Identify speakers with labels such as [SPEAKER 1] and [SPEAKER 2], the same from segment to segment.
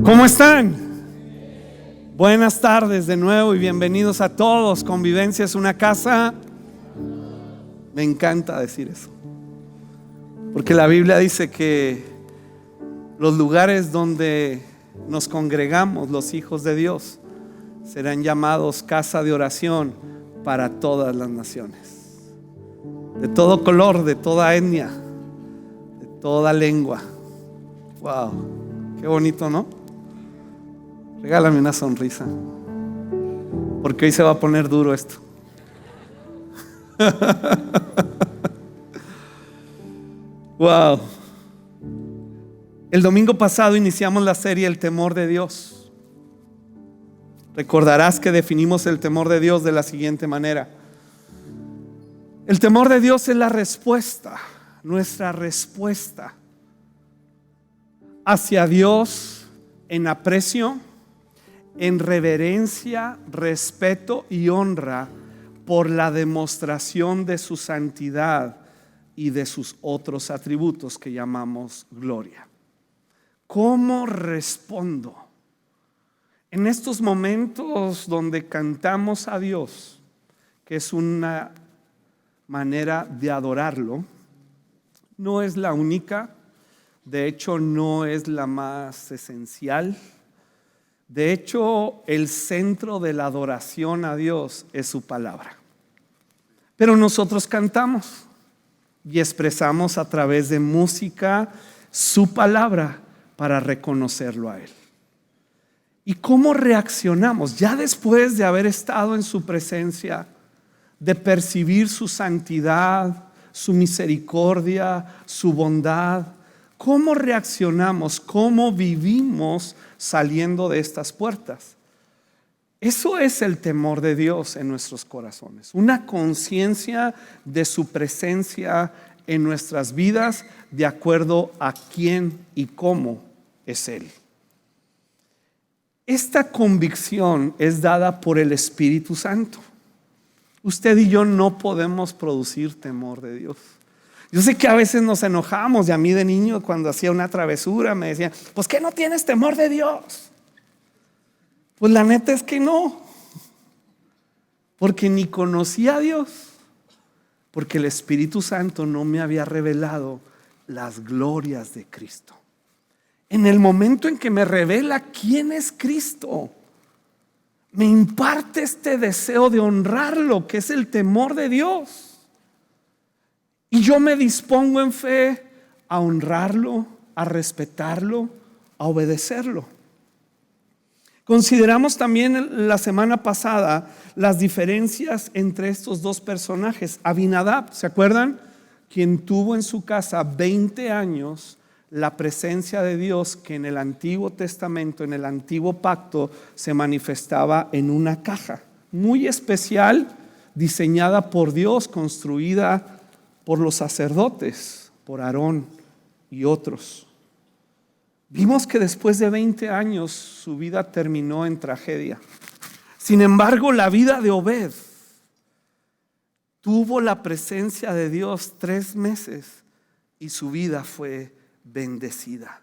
[SPEAKER 1] ¿Cómo están? Buenas tardes de nuevo y bienvenidos a todos. Convivencia es una casa. Me encanta decir eso, porque la Biblia dice que los lugares donde nos congregamos, los hijos de Dios, serán llamados casa de oración para todas las naciones, de todo color, de toda etnia, de toda lengua. Wow, qué bonito, ¿no? Regálame una sonrisa, porque hoy se va a poner duro esto. Wow. El domingo pasado iniciamos la serie El temor de Dios. Recordarás que definimos el temor de Dios de la siguiente manera: el temor de Dios es la respuesta, nuestra respuesta hacia Dios en aprecio, en reverencia, respeto y honra por la demostración de su santidad y de sus otros atributos que llamamos gloria. ¿Cómo respondo en estos momentos donde cantamos a Dios, que es una manera de adorarlo? No es la única, de hecho no es la más esencial. De hecho, el centro de la adoración a Dios es su palabra. Pero nosotros cantamos y expresamos a través de música su palabra para reconocerlo a Él. ¿Y cómo reaccionamos ya después de haber estado en su presencia, de percibir su santidad, su misericordia, su bondad? ¿Cómo reaccionamos? ¿Cómo vivimos saliendo de estas puertas? Eso es el temor de Dios en nuestros corazones, una conciencia de su presencia en nuestras vidas de acuerdo a quién y cómo es Él. Esta convicción es dada por el Espíritu Santo. Usted y yo no podemos producir temor de Dios. Yo sé que a veces nos enojamos, y a mí de niño cuando hacía una travesura me decían: pues ¿qué no tienes temor de Dios? Pues la neta es que no, porque ni conocía a Dios, porque el Espíritu Santo no me había revelado las glorias de Cristo. En el momento en que me revela quién es Cristo, me imparte este deseo de honrarlo, que es el temor de Dios. Y yo me dispongo en fe a honrarlo, a respetarlo, a obedecerlo. Consideramos también la semana pasada las diferencias entre estos dos personajes. Abinadab, ¿se acuerdan? Quien tuvo en su casa 20 años la presencia de Dios, que en el Antiguo Testamento, en el Antiguo Pacto, se manifestaba en una caja muy especial, diseñada por Dios, construida por los sacerdotes, por Aarón y otros. Vimos que después de 20 años su vida terminó en tragedia. Sin embargo, la vida de Obed tuvo la presencia de Dios 3 meses y su vida fue bendecida.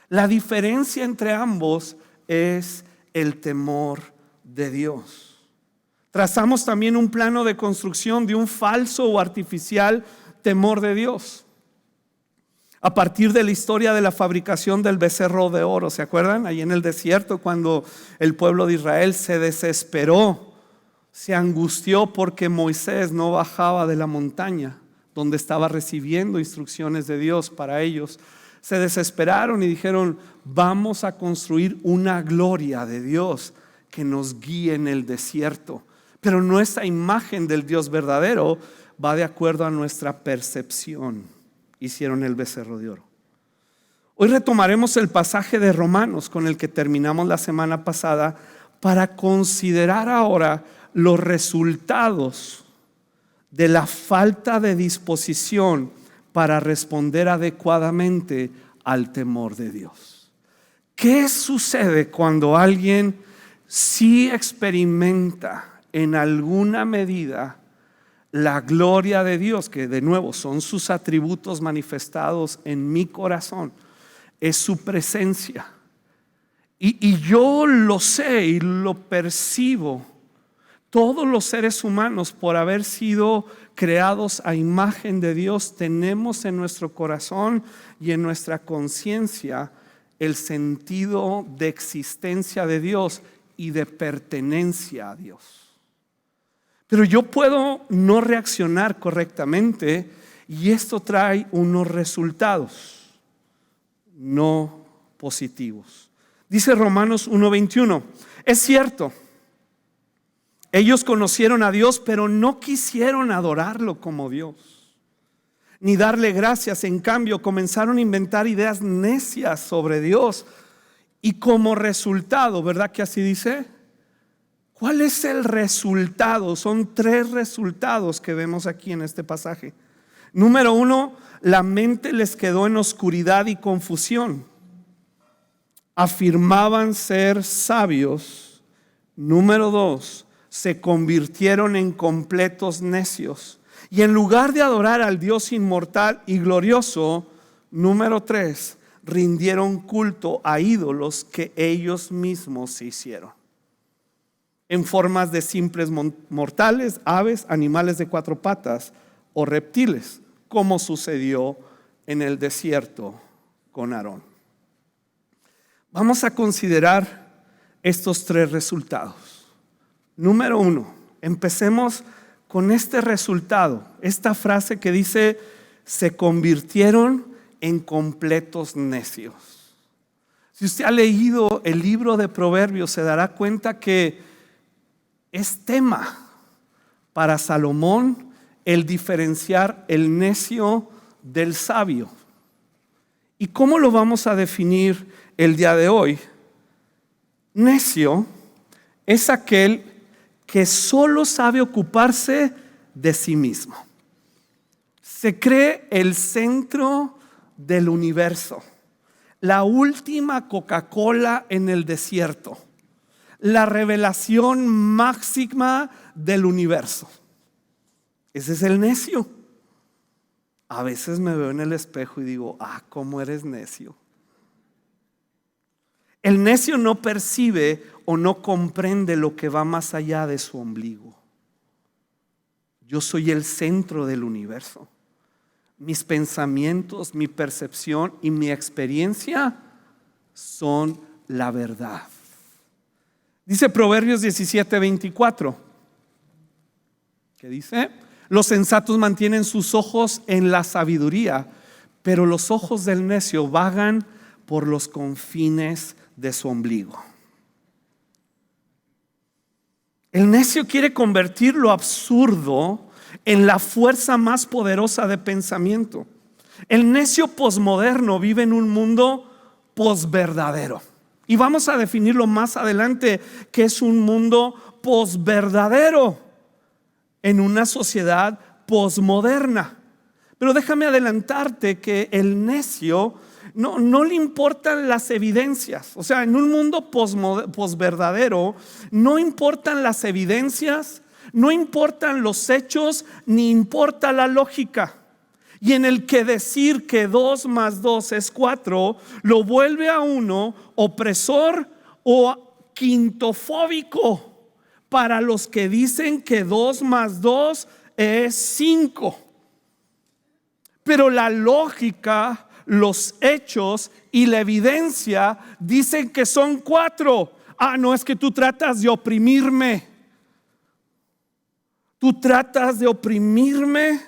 [SPEAKER 1] La diferencia entre ambos es el temor de Dios. Trazamos también un plano de construcción de un falso o artificial temor de Dios a partir de la historia de la fabricación del becerro de oro. ¿Se acuerdan? Ahí en el desierto, cuando el pueblo de Israel se desesperó, se angustió porque Moisés no bajaba de la montaña donde estaba recibiendo instrucciones de Dios para ellos. Se desesperaron y dijeron: vamos a construir una gloria de Dios que nos guíe en el desierto. Pero nuestra imagen del Dios verdadero va de acuerdo a nuestra percepción. Hicieron el becerro de oro. Hoy retomaremos el pasaje de Romanos con el que terminamos la semana pasada para considerar ahora los resultados de la falta de disposición para responder adecuadamente al temor de Dios. ¿Qué sucede cuando alguien sí experimenta en alguna medida la gloria de Dios, que de nuevo son sus atributos manifestados en mi corazón? Es su presencia. Y yo lo sé y lo percibo. Todos los seres humanos, por haber sido creados a imagen de Dios, tenemos en nuestro corazón y en nuestra conciencia el sentido de existencia de Dios y de pertenencia a Dios. Pero yo puedo no reaccionar correctamente y esto trae unos resultados no positivos. Dice Romanos 1:21, es cierto, ellos conocieron a Dios, pero no quisieron adorarlo como Dios, ni darle gracias. En cambio, comenzaron a inventar ideas necias sobre Dios. Y como resultado, ¿verdad que así dice? ¿Cuál es el resultado? Son 3 resultados que vemos aquí en este pasaje. Número 1, la mente les quedó en oscuridad y confusión. Afirmaban ser sabios. Número 2, se convirtieron en completos necios. Y en lugar de adorar al Dios inmortal y glorioso, número 3, rindieron culto a ídolos que ellos mismos se hicieron, en formas de simples mortales, aves, animales de 4 patas o reptiles, como sucedió en el desierto con Aarón. Vamos a considerar estos 3 resultados. Número 1, empecemos con este resultado, esta frase que dice, se convirtieron en completos necios. Si usted ha leído el libro de Proverbios, se dará cuenta que es tema para Salomón el diferenciar el necio del sabio. ¿Y cómo lo vamos a definir el día de hoy? Necio es aquel que solo sabe ocuparse de sí mismo. Se cree el centro del universo, la última Coca-Cola en el desierto, la revelación máxima del universo. Ese es el necio. A veces me veo en el espejo y digo, ¿cómo eres necio? El necio no percibe o no comprende lo que va más allá de su ombligo. Yo soy el centro del universo. Mis pensamientos, mi percepción y mi experiencia son la verdad. Dice Proverbios 17:24, que dice, los sensatos mantienen sus ojos en la sabiduría, pero los ojos del necio vagan por los confines de su ombligo. El necio quiere convertir lo absurdo en la fuerza más poderosa de pensamiento. El necio posmoderno vive en un mundo posverdadero. Y vamos a definirlo más adelante, que es un mundo posverdadero en una sociedad posmoderna. Pero déjame adelantarte que el necio no le importan las evidencias. O sea, en un mundo posverdadero no importan las evidencias, no importan los hechos, ni importa la lógica. Y en el que decir que 2 más 2 es 4 lo vuelve a uno opresor o quintofóbico para los que dicen que 2 más 2 es 5. Pero la lógica, los hechos y la evidencia dicen que son 4. No, es que tú tratas de oprimirme. Tú tratas de oprimirme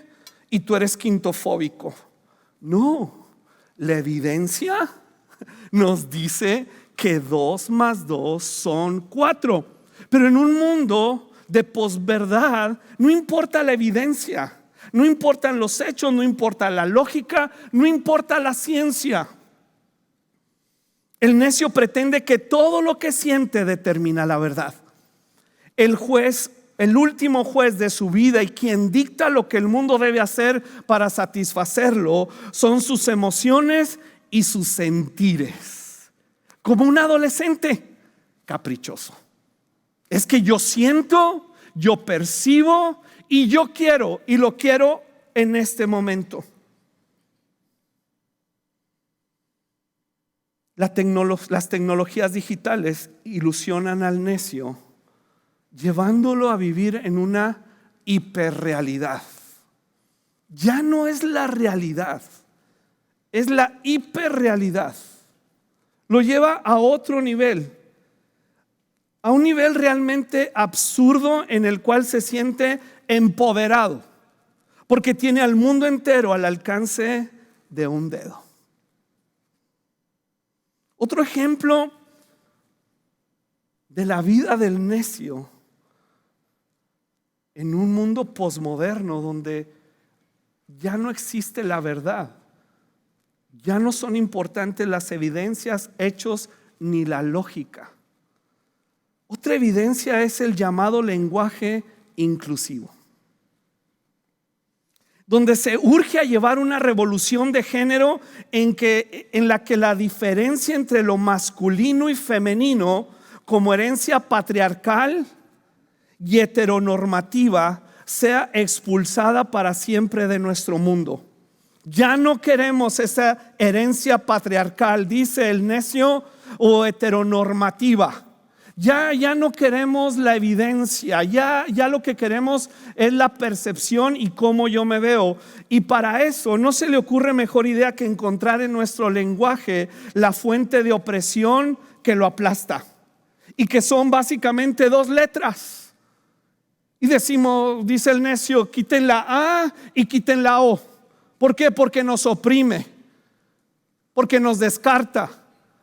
[SPEAKER 1] y tú eres quintofóbico. No, la evidencia nos dice que 2 más 2 son 4. Pero en un mundo de posverdad no importa la evidencia, no importan los hechos, no importa la lógica, no importa la ciencia. El necio pretende que todo lo que siente determina la verdad. El juez, el último juez de su vida y quien dicta lo que el mundo debe hacer para satisfacerlo, son sus emociones y sus sentires. Como un adolescente caprichoso. Es que yo siento, yo percibo y yo quiero, y lo quiero en este momento. Las tecnologías digitales ilusionan al necio, llevándolo a vivir en una hiperrealidad. Ya no es la realidad, es la hiperrealidad. Lo lleva a otro nivel, a un nivel realmente absurdo en el cual se siente empoderado, porque tiene al mundo entero al alcance de un dedo. Otro ejemplo de la vida del necio en un mundo posmoderno donde ya no existe la verdad, ya no son importantes las evidencias, hechos ni la lógica. Otra evidencia es el llamado lenguaje inclusivo, donde se urge a llevar una revolución de género en la que la diferencia entre lo masculino y femenino como herencia patriarcal y heteronormativa sea expulsada para siempre de nuestro mundo. Ya no queremos esa herencia patriarcal, dice el necio, o heteronormativa. Ya no queremos la evidencia, ya lo que queremos es la percepción y cómo yo me veo. Y para eso no se le ocurre mejor idea que encontrar en nuestro lenguaje la fuente de opresión que lo aplasta, y que son básicamente dos letras. Y decimos, dice el necio, quiten la A y quiten la O. ¿Por qué? Porque nos oprime, porque nos descarta,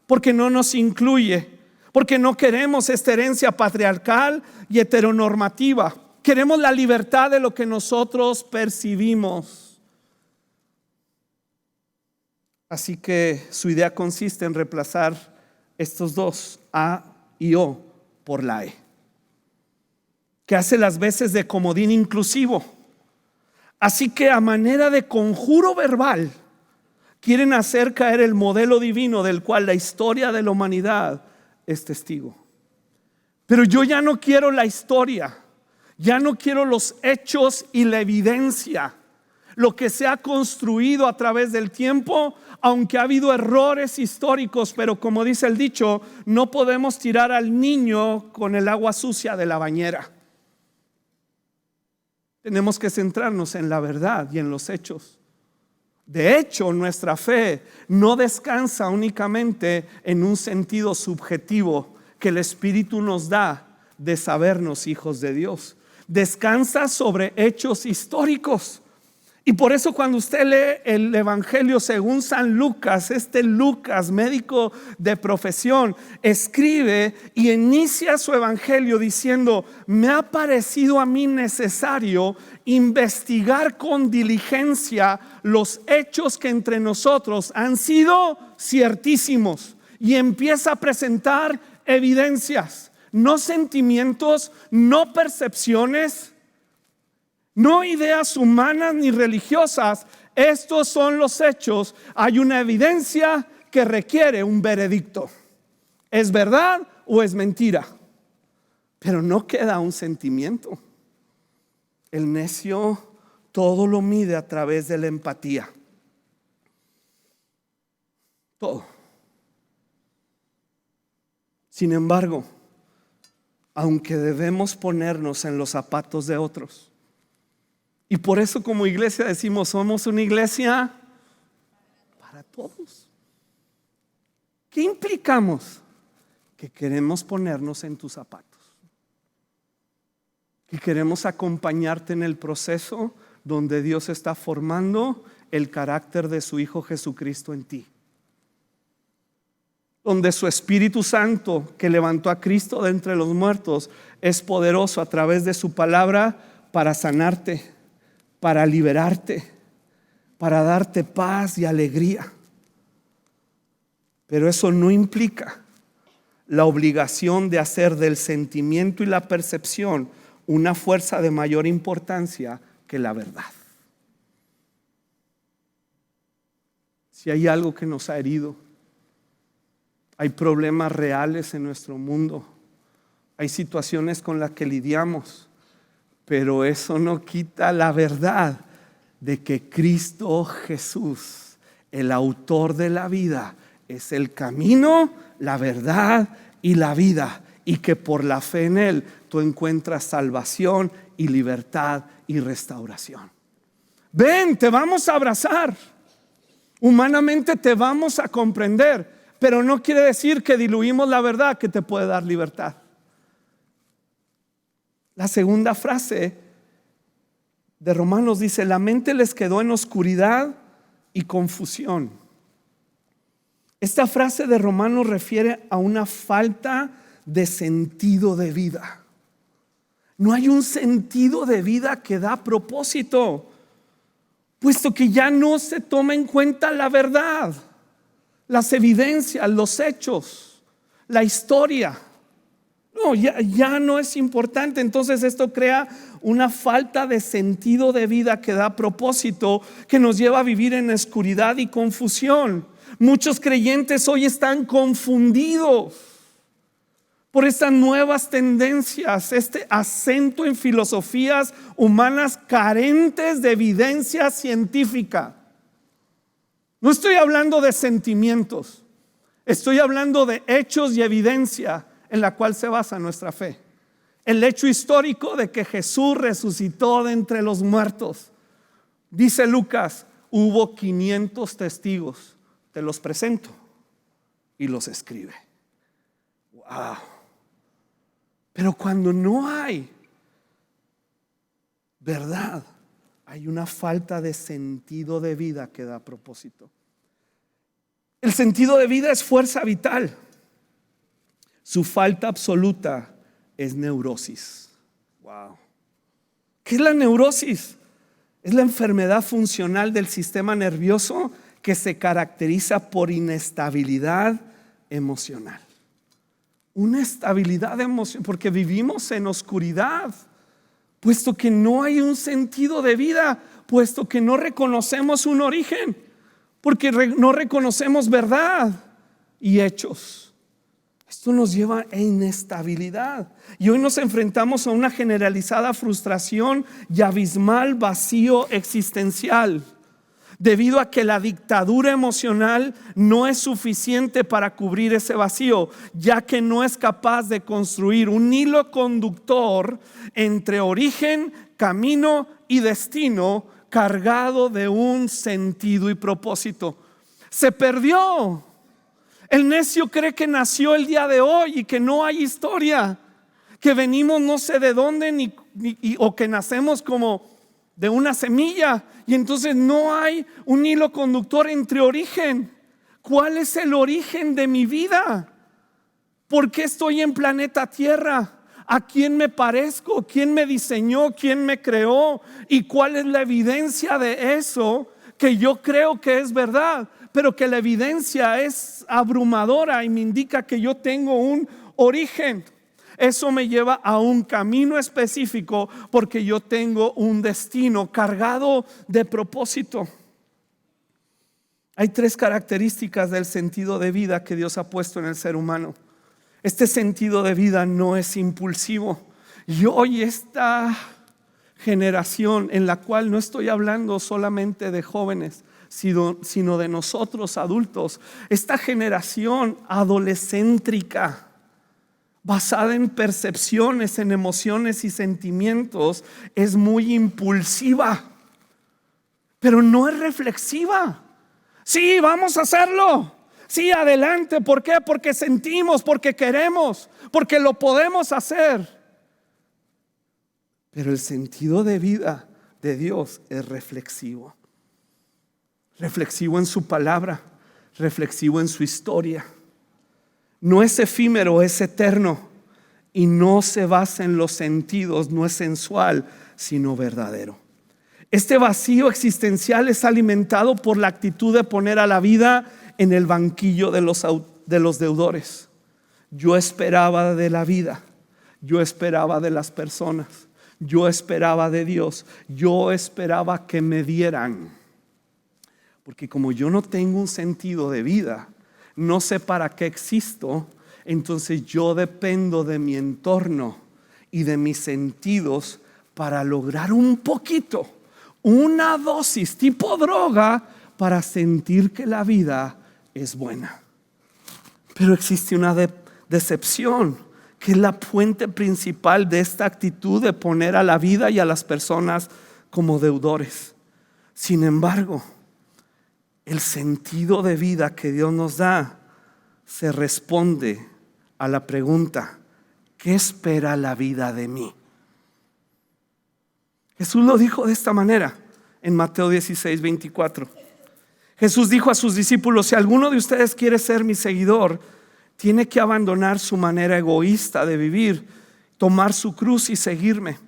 [SPEAKER 1] porque no nos incluye, porque no queremos esta herencia patriarcal y heteronormativa. Queremos la libertad de lo que nosotros percibimos. Así que su idea consiste en reemplazar estos dos, A y O, por la E, que hace las veces de comodín inclusivo. Así que a manera de conjuro verbal quieren hacer caer el modelo divino del cual la historia de la humanidad es testigo. Pero yo ya no quiero la historia, ya no quiero los hechos y la evidencia, lo que se ha construido a través del tiempo, aunque ha habido errores históricos. Pero como dice el dicho, no podemos tirar al niño con el agua sucia de la bañera. Tenemos que centrarnos en la verdad y en los hechos. De hecho, nuestra fe no descansa únicamente en un sentido subjetivo que el Espíritu nos da de sabernos hijos de Dios. Descansa sobre hechos históricos. Y por eso cuando usted lee el Evangelio según San Lucas, este Lucas, médico de profesión, escribe y inicia su Evangelio diciendo: me ha parecido a mí necesario investigar con diligencia los hechos que entre nosotros han sido ciertísimos. Y empieza a presentar evidencias, no sentimientos, no percepciones, no ideas humanas ni religiosas. Estos son los hechos. Hay una evidencia que requiere un veredicto. ¿Es verdad o es mentira? Pero no queda un sentimiento. El necio todo lo mide a través de la empatía. Todo. Sin embargo, aunque debemos ponernos en los zapatos de otros, y por eso como iglesia decimos, somos una iglesia para todos. ¿Qué implicamos? Que queremos ponernos en tus zapatos, que queremos acompañarte en el proceso donde Dios está formando el carácter de su Hijo Jesucristo en ti, donde su Espíritu Santo, que levantó a Cristo de entre los muertos, es poderoso a través de su palabra para sanarte, para liberarte, para darte paz y alegría. Pero eso no implica la obligación de hacer del sentimiento y la percepción una fuerza de mayor importancia que la verdad. Si hay algo que nos ha herido, hay problemas reales en nuestro mundo, hay situaciones con las que lidiamos, pero eso no quita la verdad de que Cristo Jesús, el autor de la vida, es el camino, la verdad y la vida, y que por la fe en Él tú encuentras salvación y libertad y restauración. Ven, te vamos a abrazar. Humanamente te vamos a comprender, pero no quiere decir que diluimos la verdad que te puede dar libertad. La segunda frase de Romanos dice: la mente les quedó en oscuridad y confusión. Esta frase de Romanos refiere a una falta de sentido de vida. No hay un sentido de vida que da propósito, puesto que ya no se toma en cuenta la verdad, las evidencias, los hechos, la historia. No, ya no es importante. Entonces esto crea una falta de sentido de vida que da propósito, que nos lleva a vivir en oscuridad y confusión. Muchos creyentes hoy están confundidos por estas nuevas tendencias, este acento en filosofías humanas carentes de evidencia científica. No estoy hablando de sentimientos, estoy hablando de hechos y evidencia en la cual se basa nuestra fe. El hecho histórico de que Jesús resucitó de entre los muertos. Dice Lucas, hubo 500 testigos. Te los presento y los escribe. Wow. Pero cuando no hay verdad, hay una falta de sentido de vida que da propósito. El sentido de vida es fuerza vital. Su falta absoluta es neurosis. Wow. ¿Qué es la neurosis? Es la enfermedad funcional del sistema nervioso que se caracteriza por inestabilidad emocional. Una estabilidad emocional, porque vivimos en oscuridad, puesto que no hay un sentido de vida, puesto que no reconocemos un origen, porque no reconocemos verdad y hechos. Esto nos lleva a inestabilidad. Y hoy nos enfrentamos a una generalizada frustración y abismal vacío existencial, debido a que la dictadura emocional no es suficiente para cubrir ese vacío, ya que no es capaz de construir un hilo conductor entre origen, camino y destino, cargado de un sentido y propósito. Se perdió. El necio cree que nació el día de hoy y que no hay historia, que venimos no sé de dónde o que nacemos como de una semilla, y entonces no hay un hilo conductor entre origen. ¿Cuál es el origen de mi vida? ¿Por qué estoy en planeta Tierra? ¿A quién me parezco? ¿Quién me diseñó? ¿Quién me creó? ¿Y cuál es la evidencia de eso que yo creo que es verdad? Pero que la evidencia es abrumadora y me indica que yo tengo un origen. Eso me lleva a un camino específico, porque yo tengo un destino cargado de propósito. Hay 3 características del sentido de vida que Dios ha puesto en el ser humano. Este sentido de vida no es impulsivo. Y hoy esta generación, en la cual no estoy hablando solamente de jóvenes, sino de nosotros adultos, esta generación adolescéntrica, basada en percepciones, en emociones y sentimientos, es muy impulsiva, pero no es reflexiva. Sí, vamos a hacerlo. Sí, adelante. ¿Por qué? Porque sentimos, porque queremos, porque lo podemos hacer. Pero el sentido de vida de Dios es reflexivo. Reflexivo en su palabra, reflexivo en su historia. No es efímero, es eterno, y no se basa en los sentidos, no es sensual, sino verdadero. Este vacío existencial es alimentado por la actitud de poner a la vida en el banquillo de los deudores. Yo esperaba de la vida, yo esperaba de las personas, yo esperaba de Dios, yo esperaba que me dieran. Porque como yo no tengo un sentido de vida, no sé para qué existo, entonces yo dependo de mi entorno y de mis sentidos para lograr un poquito, una dosis tipo droga, para sentir que la vida es buena. Pero existe una decepción, que es la fuente principal de esta actitud de poner a la vida y a las personas como deudores. Sin embargo, el sentido de vida que Dios nos da se responde a la pregunta: ¿qué espera la vida de mí? Jesús lo dijo de esta manera en Mateo 16:24. Jesús dijo a sus discípulos: si alguno de ustedes quiere ser mi seguidor, tiene que abandonar su manera egoísta de vivir, tomar su cruz y seguirme.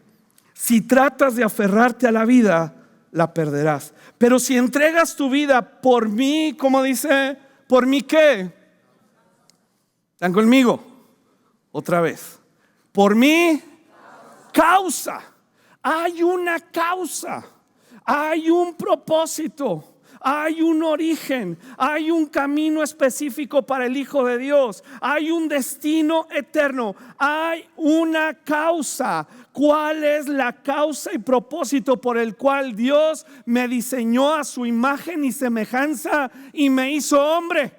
[SPEAKER 1] Si tratas de aferrarte a la vida, la perderás. Pero si entregas tu vida por mí, ¿cómo dice? ¿Por mí qué? ¿Están conmigo? Otra vez. Por mi causa. Hay una causa, hay un propósito, hay un origen, hay un camino específico para el Hijo de Dios, hay un destino eterno, hay una causa. ¿Cuál es la causa y propósito por el cual Dios me diseñó a su imagen y semejanza y me hizo hombre?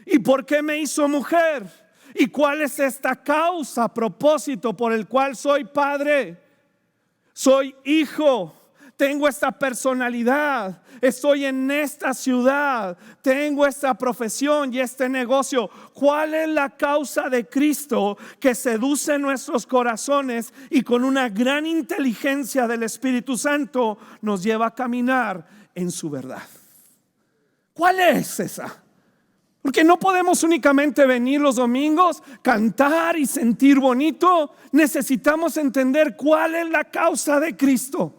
[SPEAKER 1] ¿Y por qué me hizo mujer? ¿Y cuál es esta causa, propósito por el cual soy padre? Soy hijo, tengo esta personalidad, estoy en esta ciudad, tengo esta profesión y este negocio. ¿Cuál es la causa de Cristo que seduce nuestros corazones y con una gran inteligencia del Espíritu Santo nos lleva a caminar en su verdad? ¿Cuál es esa? Porque no podemos únicamente venir los domingos, cantar y sentir bonito. Necesitamos entender cuál es la causa de Cristo.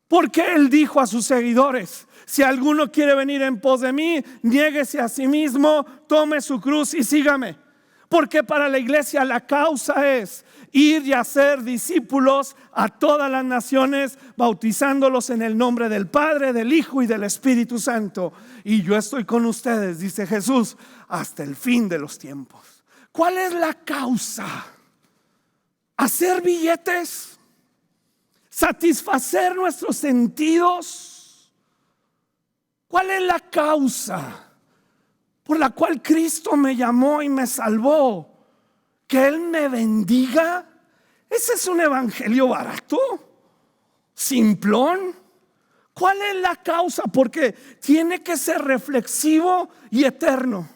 [SPEAKER 1] Porque Él dijo a sus seguidores: si alguno quiere venir en pos de mí, niéguese a sí mismo, tome su cruz y sígame. Porque para la iglesia la causa es ir y hacer discípulos a todas las naciones, bautizándolos en el nombre del Padre, del Hijo y del Espíritu Santo. Y yo estoy con ustedes, dice Jesús, hasta el fin de los tiempos. ¿Cuál es la causa? ¿Hacer billetes? ¿Satisfacer nuestros sentidos? ¿Cuál es la causa por la cual Cristo me llamó y me salvó? ¿Que Él me bendiga? ¿Ese es un evangelio barato? ¿Simplón? ¿Cuál es la causa? Porque tiene que ser reflexivo y eterno.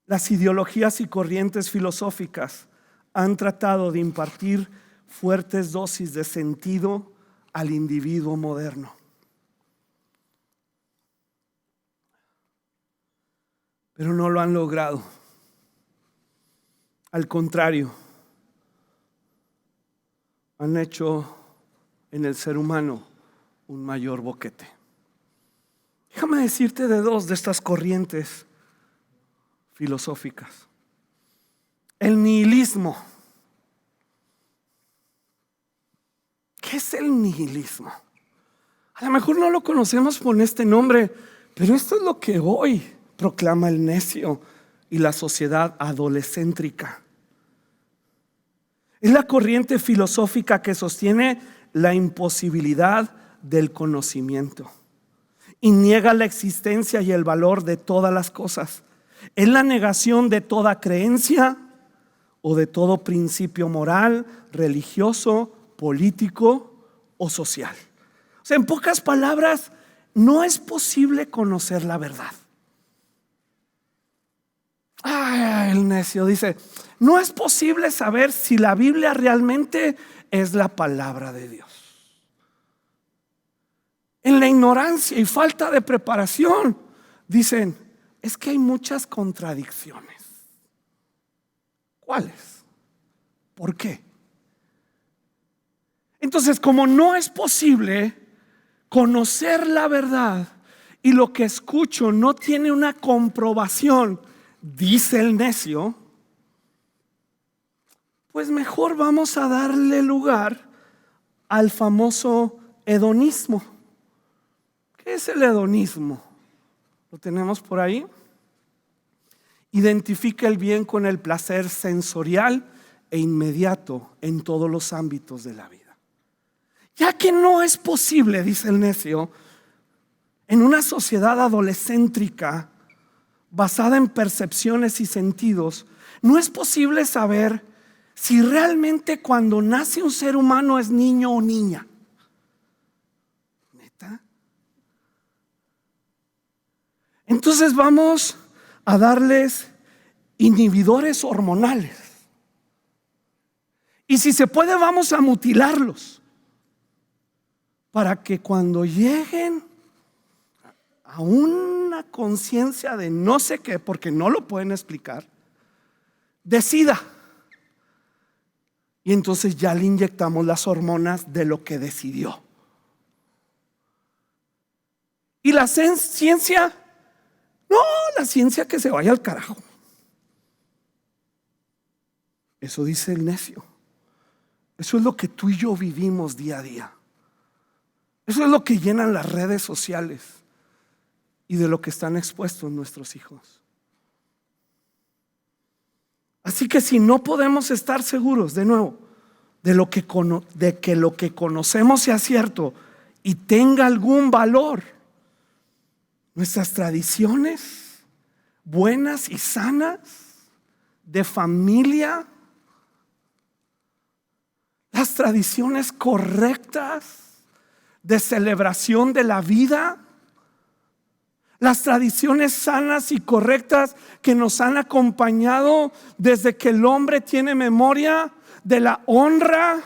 [SPEAKER 1] Las ideologías y corrientes filosóficas han tratado de impartir fuertes dosis de sentido al individuo moderno. Pero no lo han logrado. Al contrario, han hecho en el ser humano un mayor boquete. Déjame decirte de dos de estas corrientes filosóficas. El nihilismo. ¿Qué es el nihilismo? A lo mejor no lo conocemos por este nombre, pero esto es lo que hoy proclama el necio y la sociedad adolescéntrica. Es la corriente filosófica que sostiene la imposibilidad del conocimiento y niega la existencia y el valor de todas las cosas. Es la negación de toda creencia o de todo principio moral, religioso, político o social. O sea, en pocas palabras, no es posible conocer la verdad. El necio dice: no es posible saber si la Biblia realmente es la palabra de Dios. En la ignorancia y falta de preparación dicen: es que hay muchas contradicciones. ¿Cuáles? ¿Por qué? Entonces, como no es posible conocer la verdad y lo que escucho no tiene una comprobación, dice el necio, pues mejor vamos a darle lugar al famoso hedonismo. ¿Qué es el hedonismo? ¿Lo tenemos por ahí? Identifica el bien con el placer sensorial e inmediato en todos los ámbitos de la vida. Ya que no es posible, dice el necio, En una sociedad adolescéntrica basada en percepciones y sentidos, no es posible saber si realmente cuando nace un ser humano es niño o niña. ¿Neta? Entonces vamos a darles inhibidores hormonales. Y si se puede, vamos a mutilarlos para que cuando lleguen a una conciencia de no sé qué, porque no lo pueden explicar, decida. Y entonces ya le inyectamos las hormonas de lo que decidió. Y la ciencia, no, la ciencia que se vaya al carajo. Eso dice el necio. Eso es lo que tú y yo vivimos día a día. Eso es lo que llenan las redes sociales y de lo que están expuestos nuestros hijos. Así que si no podemos estar seguros, de nuevo, de que lo que conocemos sea cierto y tenga algún valor, nuestras tradiciones buenas y sanas de familia, las tradiciones correctas de celebración de la vida, las tradiciones sanas y correctas que nos han acompañado desde que el hombre tiene memoria, de la honra,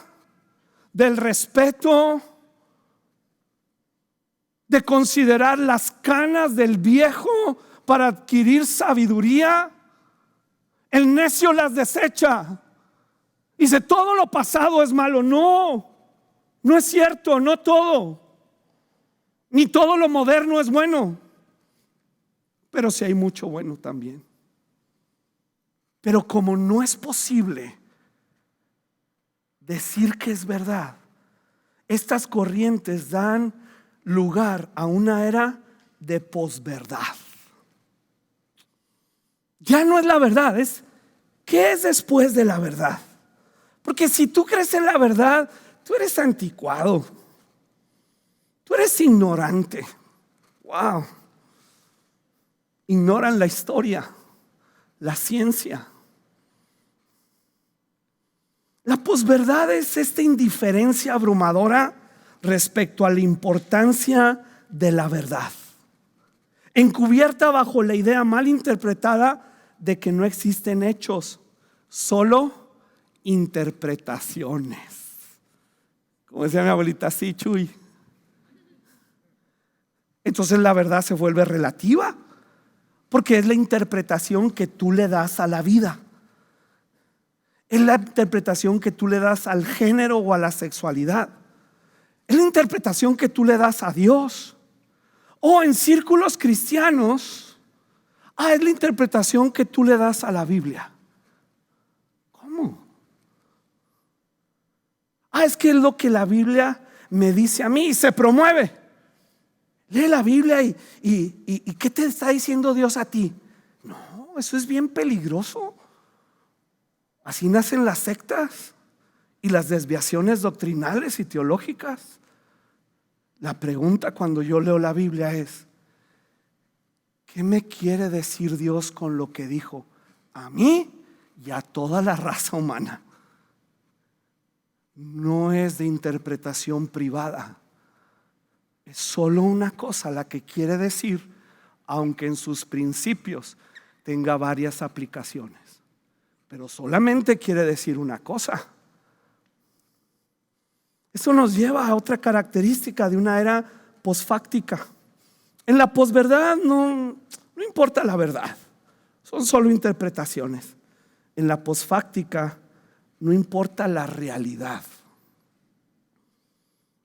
[SPEAKER 1] del respeto, de considerar las canas del viejo para adquirir sabiduría. El necio las desecha. Dice, todo lo pasado es malo. No, no es cierto, no todo. Ni todo lo moderno es bueno. Pero sí hay mucho bueno también. Pero como no es posible decir que es verdad, estas corrientes dan lugar a una era de posverdad. Ya no es la verdad, es ¿qué es después de la verdad? Porque si tú crees en la verdad, tú eres anticuado, tú eres ignorante. Wow. Ignoran la historia, la ciencia. La posverdad es esta indiferencia abrumadora respecto a la importancia de la verdad, encubierta bajo la idea mal interpretada de que no existen hechos, solo interpretaciones. Como decía mi abuelita, sí, Chuy. Entonces la verdad se vuelve relativa, porque es la interpretación que tú le das a la vida. Es la interpretación que tú le das al género o a la sexualidad. Es la interpretación que tú le das a Dios. O en círculos cristianos, es la interpretación que tú le das a la Biblia. ¿Cómo? Es que es lo que la Biblia me dice a mí y se promueve. Lee la Biblia y ¿qué te está diciendo Dios a ti? No, eso es bien peligroso. Así nacen las sectas y las desviaciones doctrinales y teológicas. La pregunta cuando yo leo la Biblia es, ¿qué me quiere decir Dios con lo que dijo a mí y a toda la raza humana? No es de interpretación privada. Es solo una cosa la que quiere decir, aunque en sus principios tenga varias aplicaciones. Pero solamente quiere decir una cosa. Eso nos lleva a otra característica de una era posfáctica. En la posverdad no importa la verdad, son solo interpretaciones. En la posfáctica no importa la realidad.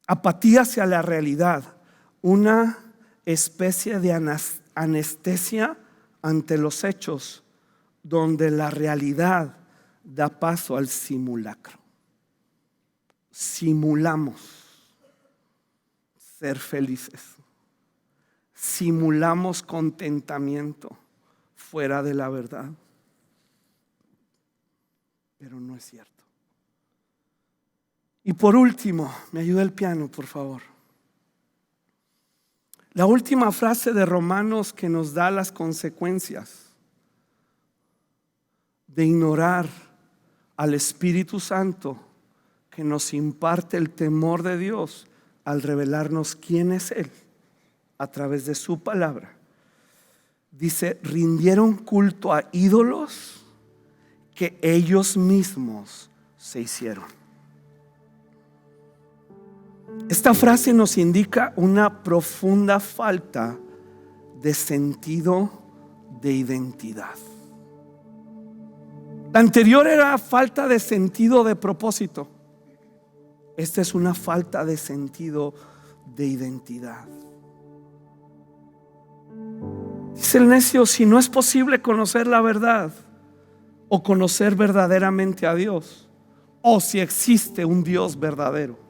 [SPEAKER 1] Apatía hacia la realidad, una especie de anestesia ante los hechos, donde la realidad da paso al simulacro. Simulamos ser felices, simulamos contentamiento fuera de la verdad, pero no es cierto. Y por último, me ayuda el piano, por favor. La última frase de Romanos que nos da las consecuencias de ignorar al Espíritu Santo que nos imparte el temor de Dios al revelarnos quién es Él a través de su palabra. Dice: rindieron culto a ídolos que ellos mismos se hicieron. Esta frase nos indica una profunda falta de sentido de identidad. La anterior era falta de sentido de propósito. Esta es una falta de sentido de identidad. Dice el necio: si no es posible conocer la verdad o conocer verdaderamente a Dios, o si existe un Dios verdadero,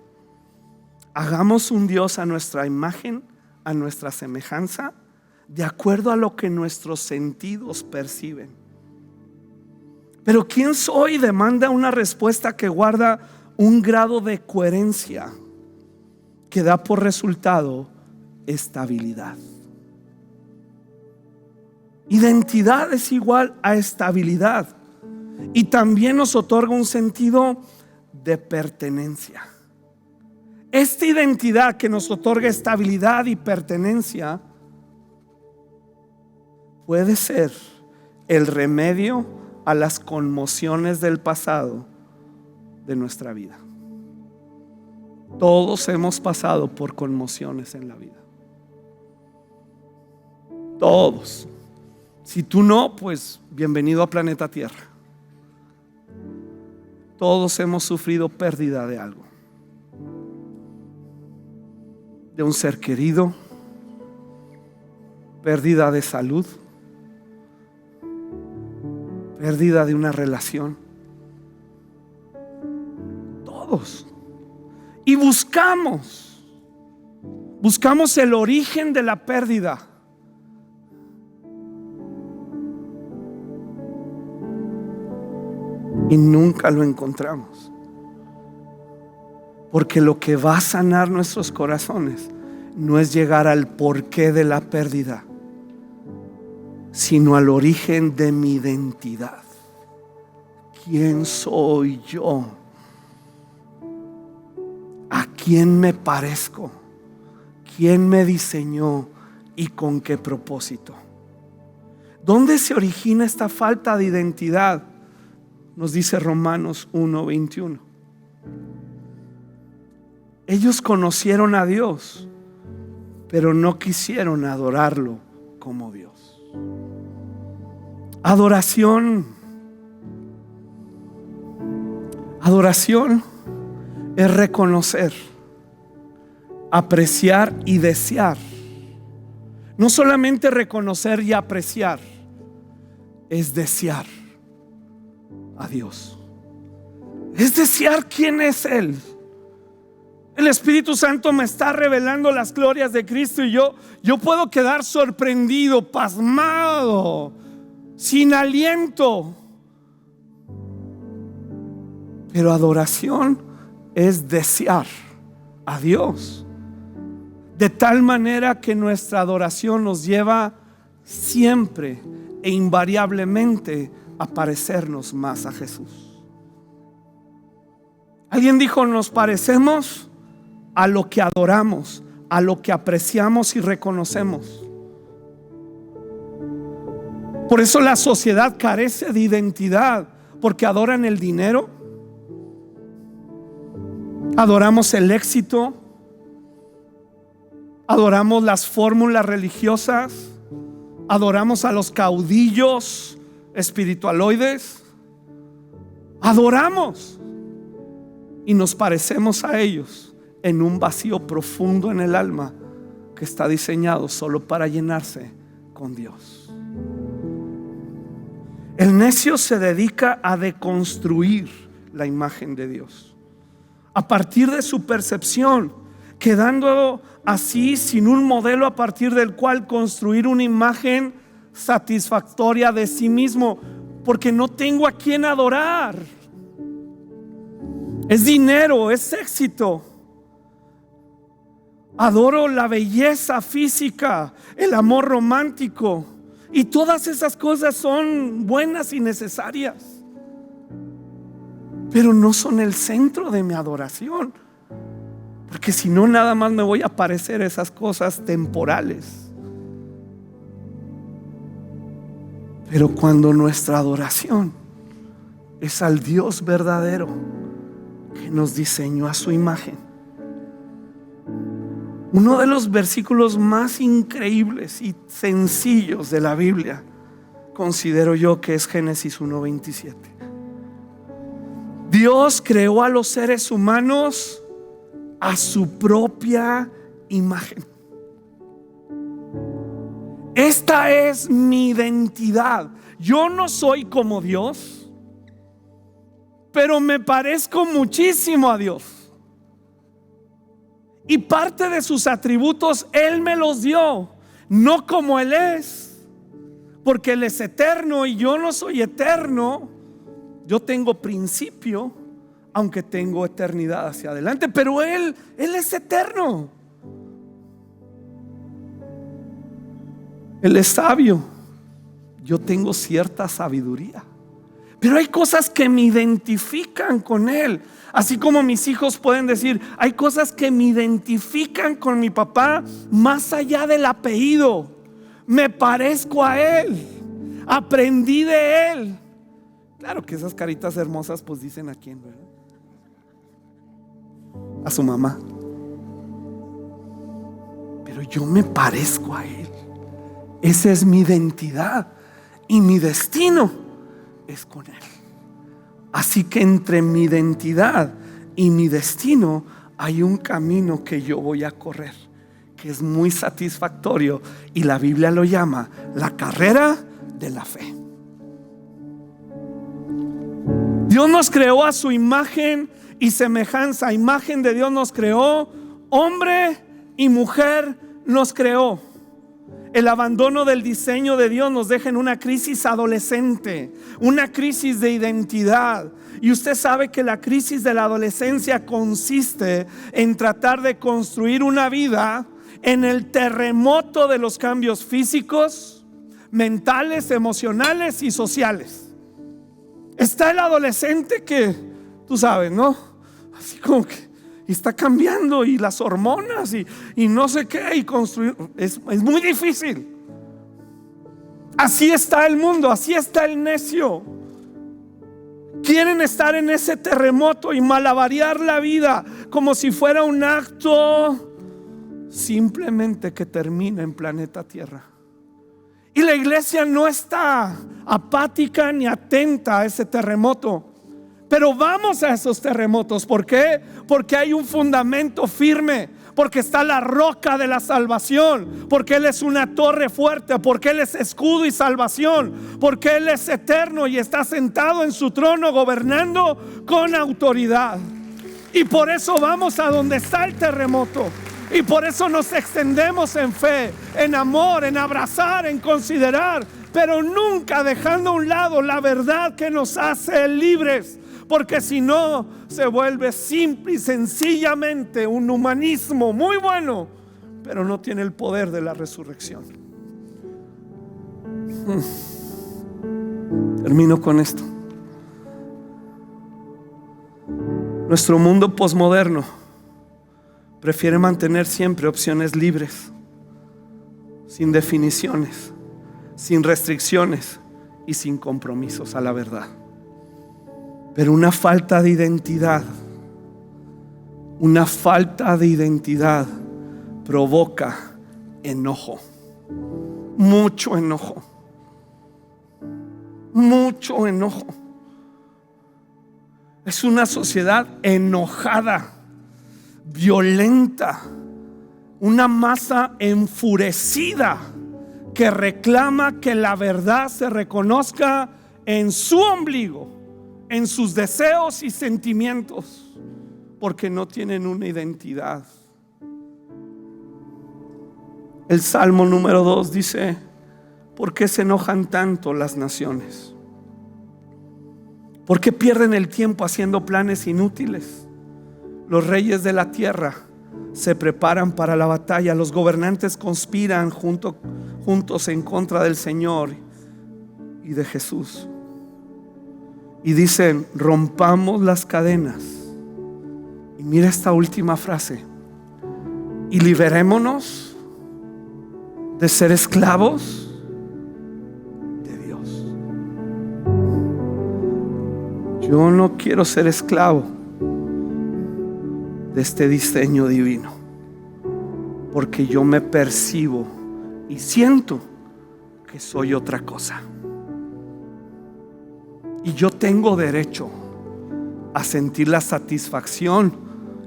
[SPEAKER 1] hagamos un Dios a nuestra imagen, a nuestra semejanza, de acuerdo a lo que nuestros sentidos perciben. Pero ¿quién soy? Demanda una respuesta que guarda un grado de coherencia que da por resultado estabilidad. Identidad es igual a estabilidad y también nos otorga un sentido de pertenencia. Esta identidad que nos otorga estabilidad y pertenencia puede ser el remedio a las conmociones del pasado de nuestra vida. Todos hemos pasado por conmociones en la vida. Todos. Si tú no, pues bienvenido a Planeta Tierra. Todos hemos sufrido pérdida de algo. De un ser querido, pérdida de salud, pérdida de una relación. Todos. Y buscamos el origen de la pérdida. Y nunca lo encontramos. Porque lo que va a sanar nuestros corazones no es llegar al porqué de la pérdida, sino al origen de mi identidad. ¿Quién soy yo? ¿A quién me parezco? ¿Quién me diseñó y con qué propósito? ¿Dónde se origina esta falta de identidad? Nos dice Romanos 1:21. Ellos conocieron a Dios, pero no quisieron adorarlo como Dios. Adoración es reconocer, apreciar y desear. No solamente reconocer y apreciar, es desear a Dios. Es desear quién es Él. El Espíritu Santo me está revelando las glorias de Cristo y yo puedo quedar sorprendido, pasmado, sin aliento. Pero adoración es desear a Dios, de tal manera que nuestra adoración nos lleva siempre e invariablemente a parecernos más a Jesús. Alguien dijo: nos parecemos a lo que adoramos, a lo que apreciamos y reconocemos. Por eso la sociedad carece de identidad, porque adoran el dinero, adoramos el éxito, adoramos las fórmulas religiosas, adoramos a los caudillos espiritualoides, adoramos y nos parecemos a ellos en un vacío profundo en el alma que está diseñado solo para llenarse con Dios. El necio se dedica a deconstruir la imagen de Dios a partir de su percepción, quedando así sin un modelo a partir del cual construir una imagen satisfactoria de sí mismo, porque no tengo a quien adorar. Es dinero, es éxito, Adoro la belleza física, el amor romántico, y todas esas cosas son buenas y necesarias, pero no son el centro de mi adoración, porque si no, nada más me voy a parecer a esas cosas temporales. Pero cuando nuestra adoración es al Dios verdadero que nos diseñó a su imagen, uno de los versículos más increíbles y sencillos de la Biblia, considero yo que es Génesis 1:27. Dios creó a los seres humanos a su propia imagen. Esta es mi identidad. Yo no soy como Dios, pero me parezco muchísimo a Dios. Y parte de sus atributos Él me los dio, no como Él es, porque Él es eterno y yo no soy eterno. Yo tengo principio, aunque tengo eternidad hacia adelante, pero Él es eterno. Él es sabio, yo tengo cierta sabiduría, pero hay cosas que me identifican con Él. Así como mis hijos pueden decir, hay cosas que me identifican con mi papá más allá del apellido. Me parezco a Él, aprendí de Él. Claro que esas caritas hermosas pues dicen a quién, ¿verdad? A su mamá. Pero yo me parezco a Él. Esa es mi identidad y mi destino es con Él. Así que entre mi identidad y mi destino hay un camino que yo voy a correr, que es muy satisfactorio, y la Biblia lo llama la carrera de la fe. Dios nos creó a su imagen y semejanza. Imagen de Dios nos creó, hombre y mujer nos creó. El abandono del diseño de Dios nos deja en una crisis adolescente, una crisis de identidad. Y usted sabe que la crisis de la adolescencia consiste en tratar de construir una vida en el terremoto de los cambios físicos, mentales, emocionales y sociales. Está el adolescente que, tú sabes, ¿no? Así como que está cambiando, y las hormonas y no sé qué, y construir es muy difícil. Así está el mundo, así está el necio. Quieren estar en ese terremoto y malabarear la vida como si fuera un acto simplemente que termina en planeta Tierra. Y la iglesia no está apática ni atenta a ese terremoto. Pero vamos a esos terremotos. ¿Por qué? Porque hay un fundamento firme, porque está la roca de la salvación, porque Él es una torre fuerte, porque Él es escudo y salvación, porque Él es eterno y está sentado en su trono gobernando con autoridad. Y por eso vamos a donde está el terremoto, y por eso nos extendemos en fe, en amor, en abrazar, en considerar, pero nunca dejando a un lado la verdad que nos hace libres. Porque si no, se vuelve simple y sencillamente un humanismo muy bueno, pero no tiene el poder de la resurrección. Termino con esto. Nuestro mundo posmoderno prefiere mantener siempre opciones libres, sin definiciones, sin restricciones y sin compromisos a la verdad. Pero una falta de identidad provoca enojo, mucho enojo, mucho enojo. Es una sociedad enojada, violenta, una masa enfurecida que reclama que la verdad se reconozca en su ombligo, en sus deseos y sentimientos, porque no tienen una identidad. El Salmo número 2 dice: ¿por qué se enojan tanto las naciones? ¿Por qué pierden el tiempo haciendo planes inútiles? Los reyes de la tierra se preparan para la batalla. Los gobernantes conspiran juntos en contra del Señor y de Jesús. Y dicen: rompamos las cadenas. Y mira esta última frase: y liberémonos de ser esclavos de Dios. Yo no quiero ser esclavo de este diseño divino, porque yo me percibo y siento que soy otra cosa. Y yo tengo derecho a sentir la satisfacción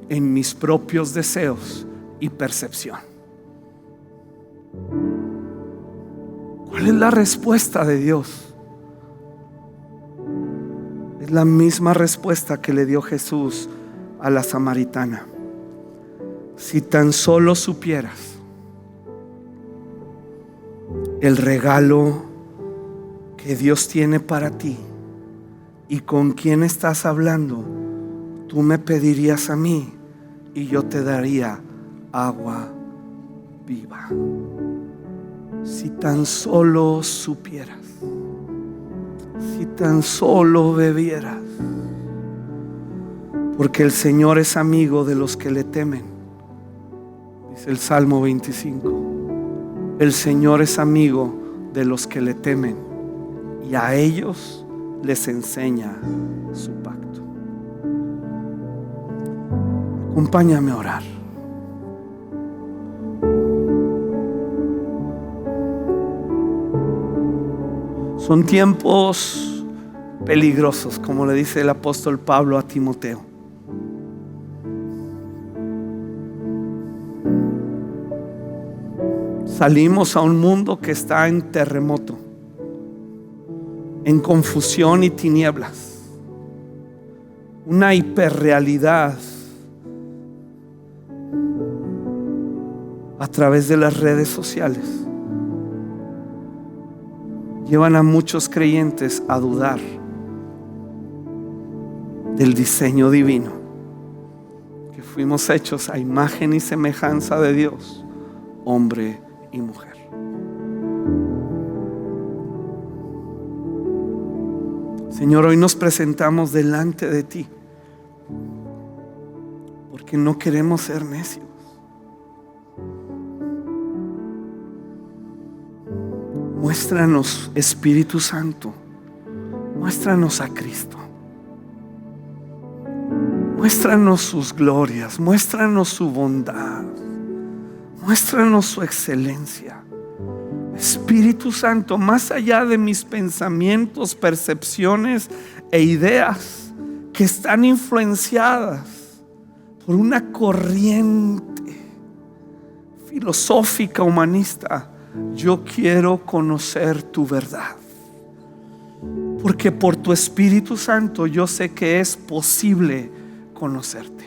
[SPEAKER 1] en mis propios deseos y percepción. ¿Cuál es la respuesta de Dios? Es la misma respuesta que le dio Jesús a la samaritana: si tan solo supieras el regalo que Dios tiene para ti y con quién estás hablando, tú me pedirías a mí y yo te daría agua viva. Si tan solo supieras, si tan solo bebieras. Porque el Señor es amigo de los que le temen, dice el Salmo 25. El Señor es amigo de los que le temen, y a ellos les enseña su pacto. Acompáñame a orar. Son tiempos peligrosos, como le dice el apóstol Pablo a Timoteo. Salimos a un mundo que está en terremoto, en confusión y tinieblas, una hiperrealidad a través de las redes sociales. Llevan a muchos creyentes a dudar del diseño divino, que fuimos hechos a imagen y semejanza de Dios, hombre y mujer. Señor, hoy nos presentamos delante de ti porque no queremos ser necios. Muéstranos, Espíritu Santo, muéstranos a Cristo. Muéstranos sus glorias, muéstranos su bondad, muéstranos su excelencia. Espíritu Santo, más allá de mis pensamientos, percepciones e ideas que están influenciadas por una corriente filosófica humanista, yo quiero conocer tu verdad, porque por tu Espíritu Santo yo sé que es posible conocerte.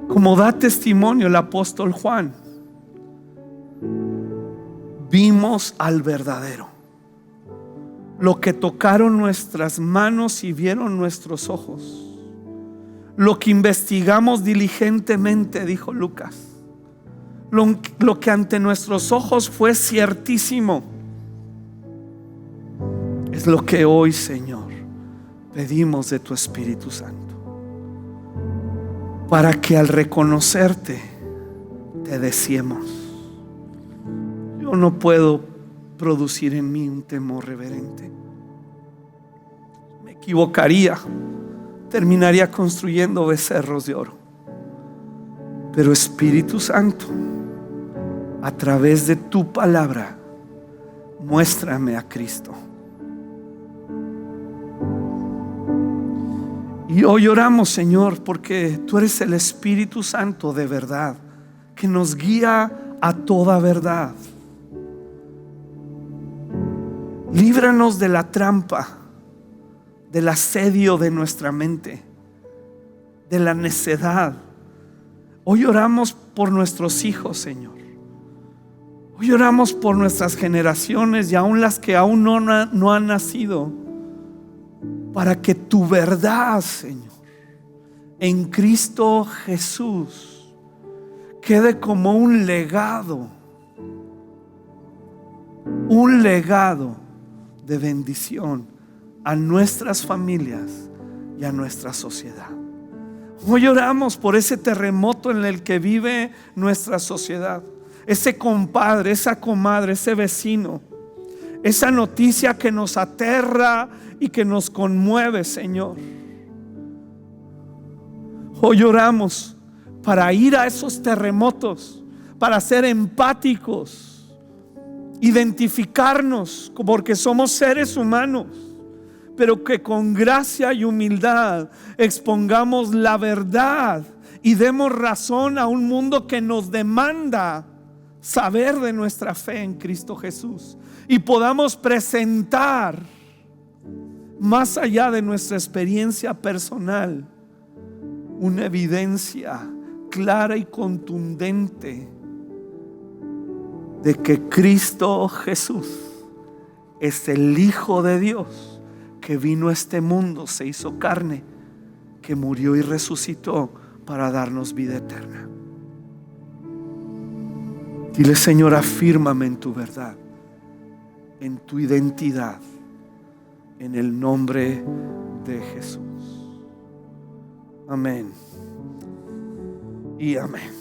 [SPEAKER 1] Como da testimonio el apóstol Juan, vimos al verdadero. Lo que tocaron nuestras manos y vieron nuestros ojos, lo que investigamos diligentemente, dijo Lucas, lo que ante nuestros ojos fue ciertísimo, es lo que hoy, Señor, pedimos de tu Espíritu Santo, para que al reconocerte te deseemos. Yo no puedo producir en mí un temor reverente. Me equivocaría, terminaría construyendo becerros de oro. Pero Espíritu Santo, a través de tu palabra, muéstrame a Cristo. Y hoy oramos, Señor, porque tú eres el Espíritu Santo de verdad, que nos guía a toda verdad. Líbranos de la trampa, del asedio de nuestra mente, de la necedad. Hoy oramos por nuestros hijos, Señor. Hoy oramos por nuestras generaciones y aún las que aún no han nacido, para que tu verdad, Señor, en Cristo Jesús quede como un legado de bendición a nuestras familias y a nuestra sociedad. Hoy oramos por ese terremoto en el que vive nuestra sociedad, ese compadre, esa comadre, ese vecino, esa noticia que nos aterra y que nos conmueve, Señor. Hoy oramos para ir a esos terremotos, para ser empáticos, identificarnos, porque somos seres humanos, pero que con gracia y humildad expongamos la verdad y demos razón a un mundo que nos demanda saber de nuestra fe en Cristo Jesús, y podamos presentar, más allá de nuestra experiencia personal, una evidencia clara y contundente de que Cristo Jesús es el Hijo de Dios que vino a este mundo, se hizo carne, que murió y resucitó para darnos vida eterna. Dile: Señor, afírmame en tu verdad, en tu identidad, en el nombre de Jesús. Amén y amén.